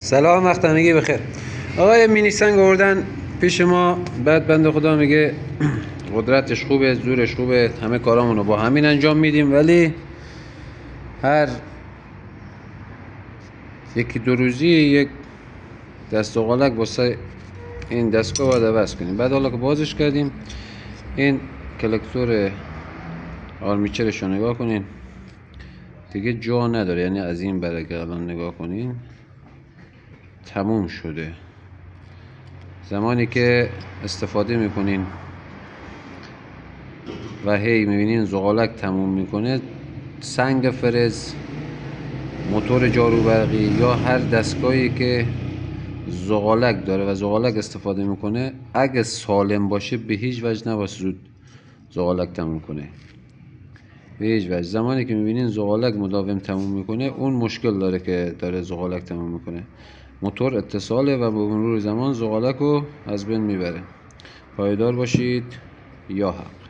سلام، وقت همگی بخیر. آقای مینی سنگ آوردن پیش ما، بعد بنده خدا میگه قدرتش خوبه، زورش خوبه، همه کارامونو با همین انجام میدیم، ولی هر یکی دو روزی یک دست و قالک واسه این دستگاه باید عوض کنیم. بعد حالا که بازش کردیم، این کلکتور آرمیچرش رو نگاه کنین، دیگه جا نداره. یعنی از این برگه الان نگاه کنین تموم شده. زمانی که استفاده میکنین و هی میبینین زغالک تموم میکنه، سنگ فرز، موتور جاروبرقی یا هر دستگاهی که زغالک داره و زغالک استفاده میکنه، اگه سالم باشه به هیچ وجه نباید زود زغالک تموم کنه. به هیچ وجه. زمانی که میبینین زغالک مداوم تموم میکنه، اون مشکل داره که داره زغالک تموم میکنه. موتور اتصاله و با مرور زمان زغالک رو از بین میبره. پایدار باشید. یا حق.